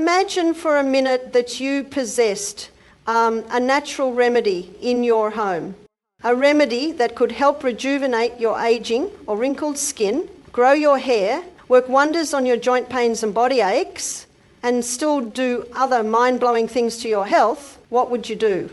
Imagine for a minute that you possessed a natural remedy in your home. A remedy that could help rejuvenate your aging or wrinkled skin, grow your hair, work wonders on your joint pains and body aches, and still do other mind-blowing things to your health. What would you do?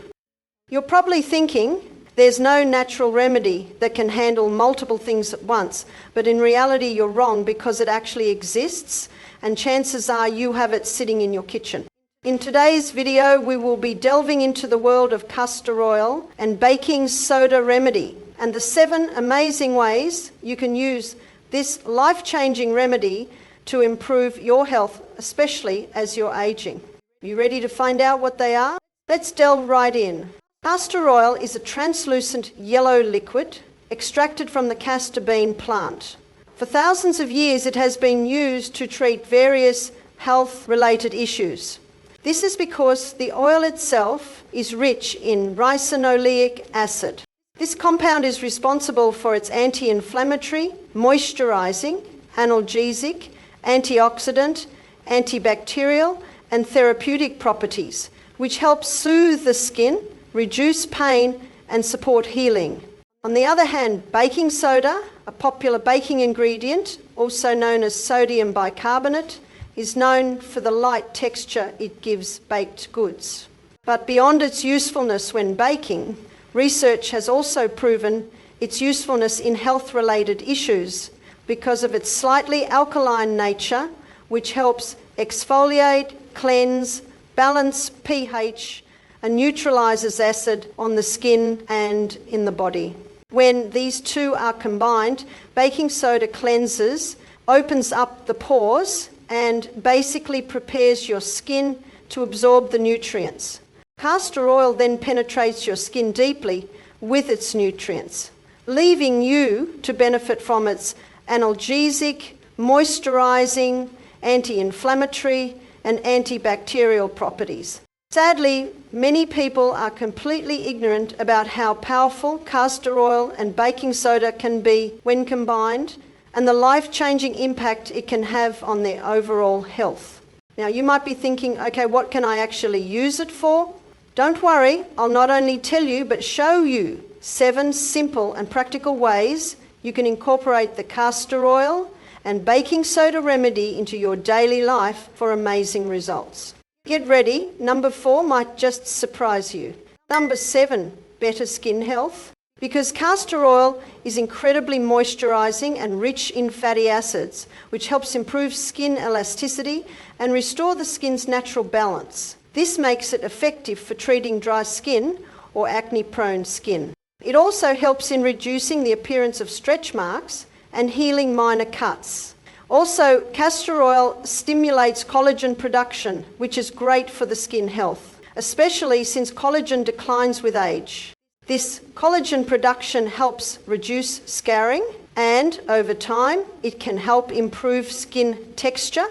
You're probably thinking, there's no natural remedy that can handle multiple things at once, but in reality you're wrong, because it actually exists, and chances are you have it sitting in your kitchen. In today's video, we will be delving into the world of castor oil and baking soda remedy, and the 7 amazing ways you can use this life-changing remedy to improve your health, especially as you're aging. Are you ready to find out what they are? Let's delve right in. Castor oil is a translucent yellow liquid extracted from the castor bean plant. For thousands of years, it has been used to treat various health-related issues. This is because the oil itself is rich in ricinoleic acid. This compound is responsible for its anti-inflammatory, moisturizing, analgesic, antioxidant, antibacterial, and therapeutic properties, which help soothe the skin, reduce pain, and support healing. On the other hand, baking soda, a popular baking ingredient, also known as sodium bicarbonate, is known for the light texture it gives baked goods. But beyond its usefulness when baking, research has also proven its usefulness in health-related issues because of its slightly alkaline nature, which helps exfoliate, cleanse, balance pH, and neutralizes acid on the skin and in the body. When these two are combined, baking soda cleanses, opens up the pores, and basically prepares your skin to absorb the nutrients. Castor oil then penetrates your skin deeply with its nutrients, leaving you to benefit from its analgesic, moisturizing, anti-inflammatory, and antibacterial properties. Sadly, many people are completely ignorant about how powerful castor oil and baking soda can be when combined, and the life-changing impact it can have on their overall health. Now, you might be thinking, okay, what can I actually use it for? Don't worry, I'll not only tell you, but show you 7 simple and practical ways you can incorporate the castor oil and baking soda remedy into your daily life for amazing results. Get ready, number 4 might just surprise you. Number 7, better skin health. Because castor oil is incredibly moisturizing and rich in fatty acids, which helps improve skin elasticity and restore the skin's natural balance. This makes it effective for treating dry skin or acne-prone skin. It also helps in reducing the appearance of stretch marks and healing minor cuts. Also, castor oil stimulates collagen production, which is great for the skin health, especially since collagen declines with age. This collagen production helps reduce scarring, and over time, it can help improve skin texture.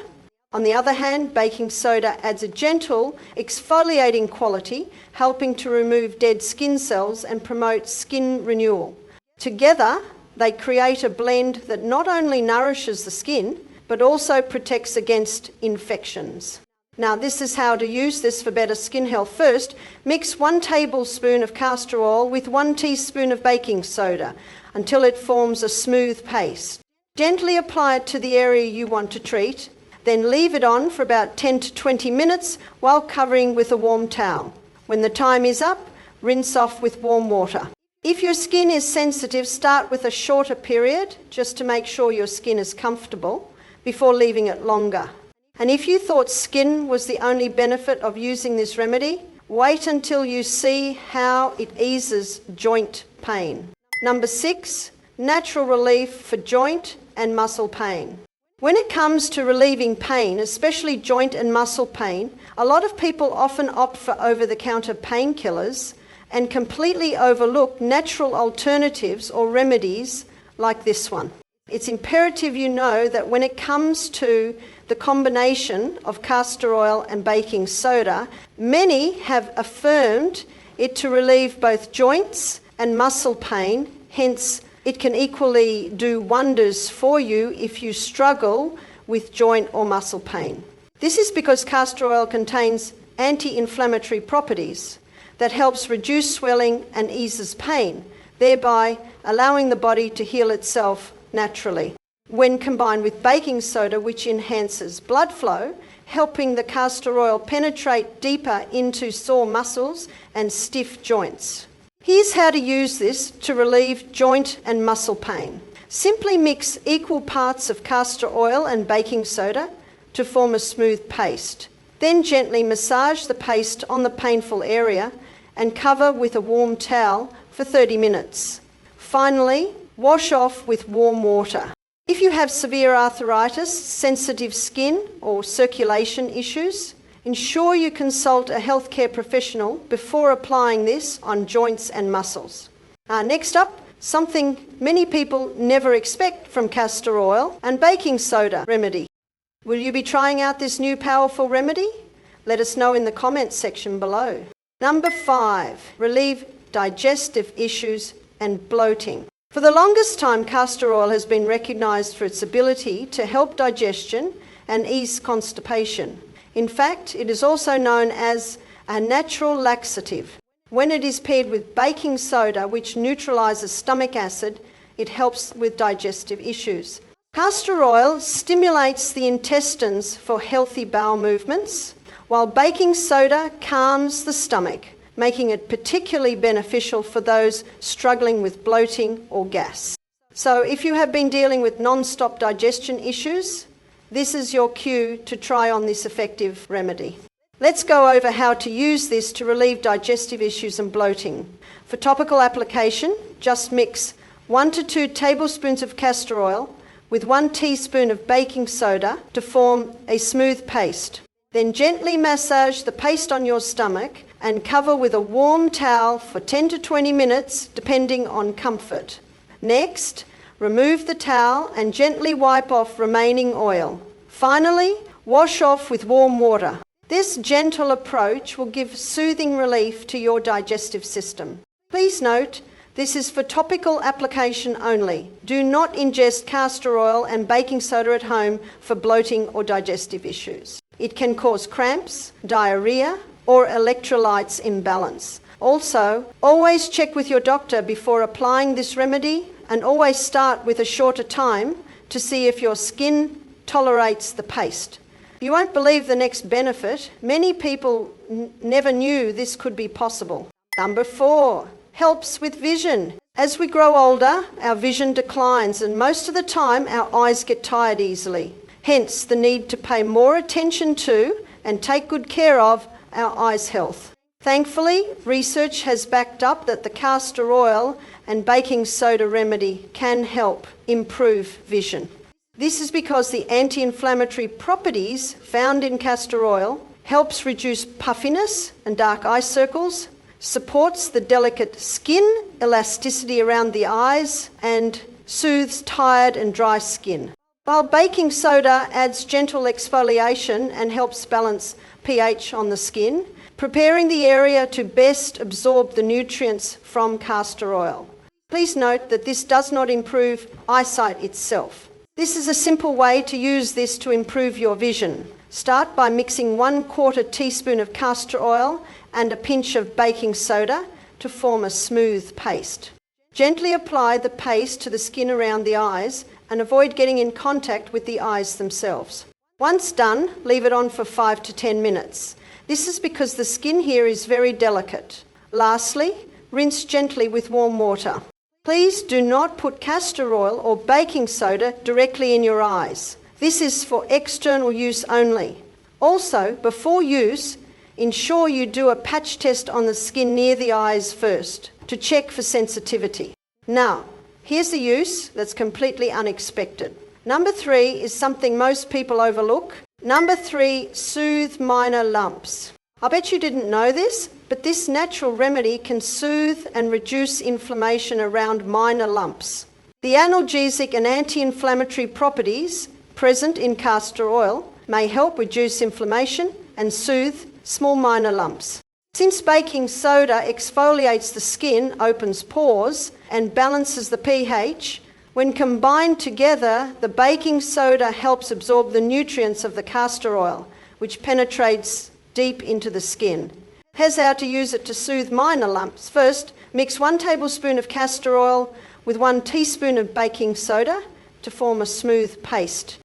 On the other hand, baking soda adds a gentle exfoliating quality, helping to remove dead skin cells and promote skin renewal. Together, they create a blend that not only nourishes the skin, but also protects against infections. Now, this is how to use this for better skin health. First, mix 1 tablespoon of castor oil with 1 teaspoon of baking soda until it forms a smooth paste. Gently apply it to the area you want to treat, then leave it on for about 10 to 20 minutes while covering with a warm towel. When the time is up, rinse off with warm water. If your skin is sensitive, start with a shorter period just to make sure your skin is comfortable before leaving it longer. And if you thought skin was the only benefit of using this remedy, wait until you see how it eases joint pain. Number 6, natural relief for joint and muscle pain. When it comes to relieving pain, especially joint and muscle pain, a lot of people often opt for over-the-counter painkillers and completely overlook natural alternatives or remedies like this one. It's imperative you know that when it comes to the combination of castor oil and baking soda, many have affirmed it to relieve both joints and muscle pain. Hence, it can equally do wonders for you if you struggle with joint or muscle pain. This is because castor oil contains anti-inflammatory properties that helps reduce swelling and eases pain, thereby allowing the body to heal itself naturally. When combined with baking soda, which enhances blood flow, helping the castor oil penetrate deeper into sore muscles and stiff joints. Here's how to use this to relieve joint and muscle pain. Simply mix equal parts of castor oil and baking soda to form a smooth paste. Then gently massage the paste on the painful area and cover with a warm towel for 30 minutes. Finally, wash off with warm water. If you have severe arthritis, sensitive skin, or circulation issues, ensure you consult a healthcare professional before applying this on joints and muscles. Next up, something many people never expect from castor oil and baking soda remedy. Will you be trying out this new powerful remedy? Let us know in the comments section below. Number 5, relieve digestive issues and bloating. For the longest time, castor oil has been recognised for its ability to help digestion and ease constipation. In fact, it is also known as a natural laxative. When it is paired with baking soda, which neutralises stomach acid, it helps with digestive issues. Castor oil stimulates the intestines for healthy bowel movements, while baking soda calms the stomach, making it particularly beneficial for those struggling with bloating or gas. So if you have been dealing with non-stop digestion issues, this is your cue to try on this effective remedy. Let's go over how to use this to relieve digestive issues and bloating. For topical application, just mix 1 to 2 tablespoons of castor oil with 1 teaspoon of baking soda to form a smooth paste. Then gently massage the paste on your stomach and cover with a warm towel for 10 to 20 minutes, depending on comfort. Next, remove the towel and gently wipe off remaining oil. Finally, wash off with warm water. This gentle approach will give soothing relief to your digestive system. Please note, this is for topical application only. Do not ingest castor oil and baking soda at home for bloating or digestive issues. It can cause cramps, diarrhea, or electrolytes imbalance. Also, always check with your doctor before applying this remedy, and always start with a shorter time to see if your skin tolerates the paste. You won't believe the next benefit. Many people never knew this could be possible. Number 4, helps with vision. As we grow older, our vision declines, and most of the time our eyes get tired easily. Hence the need to pay more attention to and take good care of our eyes' health. Thankfully, research has backed up that the castor oil and baking soda remedy can help improve vision. This is because the anti-inflammatory properties found in castor oil helps reduce puffiness and dark eye circles, supports the delicate skin elasticity around the eyes, and soothes tired and dry skin. While baking soda adds gentle exfoliation and helps balance pH on the skin, preparing the area to best absorb the nutrients from castor oil. Please note that this does not improve eyesight itself. This is a simple way to use this to improve your vision. Start by mixing 1/4 teaspoon of castor oil and a pinch of baking soda to form a smooth paste. Gently apply the paste to the skin around the eyes and avoid getting in contact with the eyes themselves. Once done, leave it on for 5 to 10 minutes. This is because the skin here is very delicate. Lastly, rinse gently with warm water. Please do not put castor oil or baking soda directly in your eyes. This is for external use only. Also, before use, ensure you do a patch test on the skin near the eyes first to check for sensitivity. Now, here's the use that's completely unexpected. Number 3 is something most people overlook. Number 3, soothe minor lumps. I bet you didn't know this, but this natural remedy can soothe and reduce inflammation around minor lumps. The analgesic and anti-inflammatory properties present in castor oil may help reduce inflammation and soothe small minor lumps. Since baking soda exfoliates the skin, opens pores, and balances the pH, when combined together, the baking soda helps absorb the nutrients of the castor oil, which penetrates deep into the skin. Here's how to use it to soothe minor lumps. First, mix 1 tablespoon of castor oil with 1 teaspoon of baking soda to form a smooth paste.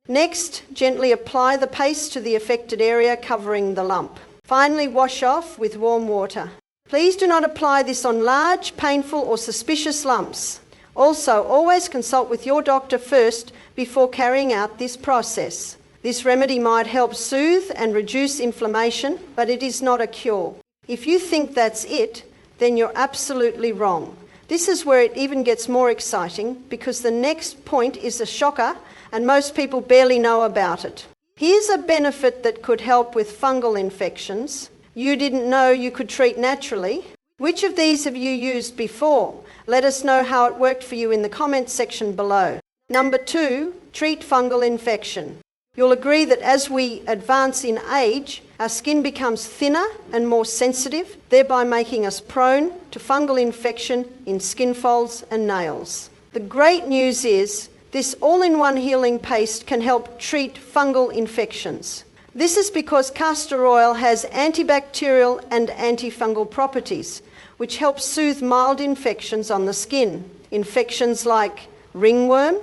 Next, gently apply the paste to the affected area, covering the lump. Finally, wash off with warm water. Please do not apply this on large, painful or suspicious lumps. Also, always consult with your doctor first before carrying out this process. This remedy might help soothe and reduce inflammation, but it is not a cure. If you think that's it, then you're absolutely wrong. This is where it even gets more exciting, because the next point is a shocker and most people barely know about it. Here's a benefit that could help with fungal infections you didn't know you could treat naturally. Which of these have you used before? Let us know how it worked for you in the comments section below. Number 2, treat fungal infection. You'll agree that as we advance in age, our skin becomes thinner and more sensitive, thereby making us prone to fungal infection in skin folds and nails. The great news is this all-in-one healing paste can help treat fungal infections. This is because castor oil has antibacterial and antifungal properties, which help soothe mild infections on the skin. Infections like ringworm,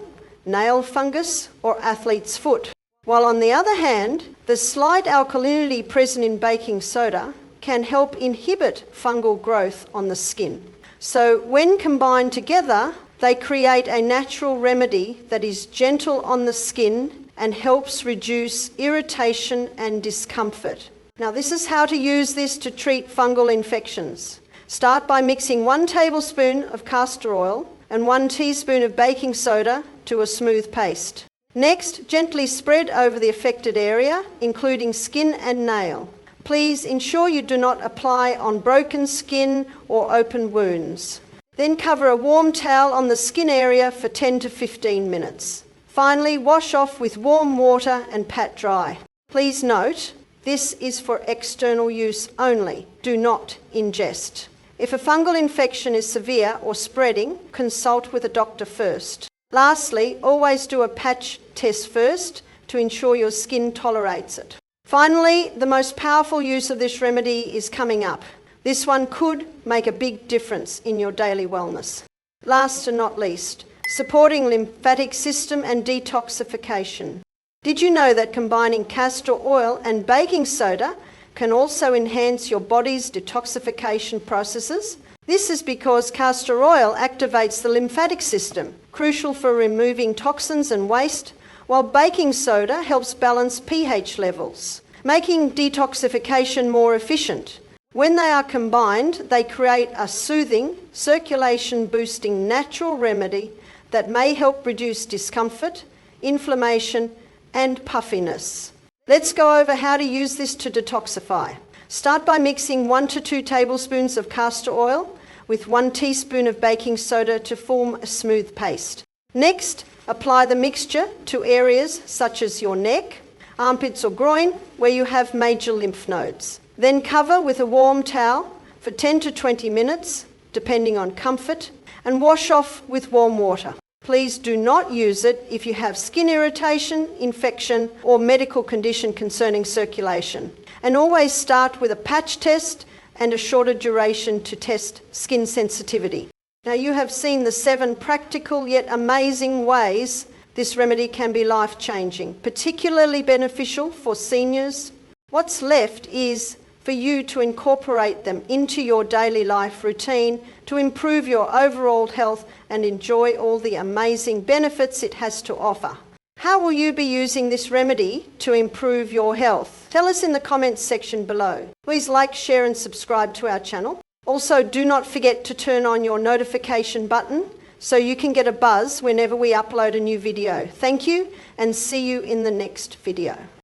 nail fungus, or athlete's foot. While on the other hand, the slight alkalinity present in baking soda can help inhibit fungal growth on the skin. So when combined together, they create a natural remedy that is gentle on the skin and helps reduce irritation and discomfort. Now, this is how to use this to treat fungal infections. Start by mixing 1 tablespoon of castor oil and 1 teaspoon of baking soda to a smooth paste. Next, gently spread over the affected area, including skin and nail. Please ensure you do not apply on broken skin or open wounds. Then cover a warm towel on the skin area for 10 to 15 minutes. Finally, wash off with warm water and pat dry. Please note, this is for external use only. Do not ingest. If a fungal infection is severe or spreading, consult with a doctor first. Lastly, always do a patch test first to ensure your skin tolerates it. Finally, the most powerful use of this remedy is coming up. This one could make a big difference in your daily wellness. Last and not least, supporting lymphatic system and detoxification. Did you know that combining castor oil and baking soda can also enhance your body's detoxification processes? This is because castor oil activates the lymphatic system, crucial for removing toxins and waste, while baking soda helps balance pH levels, making detoxification more efficient. When they are combined, they create a soothing, circulation-boosting natural remedy that may help reduce discomfort, inflammation, and puffiness. Let's go over how to use this to detoxify. Start by mixing 1 to 2 tablespoons of castor oil with 1 teaspoon of baking soda to form a smooth paste. Next, apply the mixture to areas such as your neck, armpits or groin, where you have major lymph nodes. Then cover with a warm towel for 10 to 20 minutes, depending on comfort, and wash off with warm water. Please do not use it if you have skin irritation, infection, or medical condition concerning circulation. And always start with a patch test and a shorter duration to test skin sensitivity. Now, you have seen the 7 practical yet amazing ways this remedy can be life-changing, particularly beneficial for seniors. What's left is for you to incorporate them into your daily life routine to improve your overall health and enjoy all the amazing benefits it has to offer. How will you be using this remedy to improve your health? Tell us in the comments section below. Please like, share and subscribe to our channel. Also, do not forget to turn on your notification button so you can get a buzz whenever we upload a new video. Thank you and see you in the next video.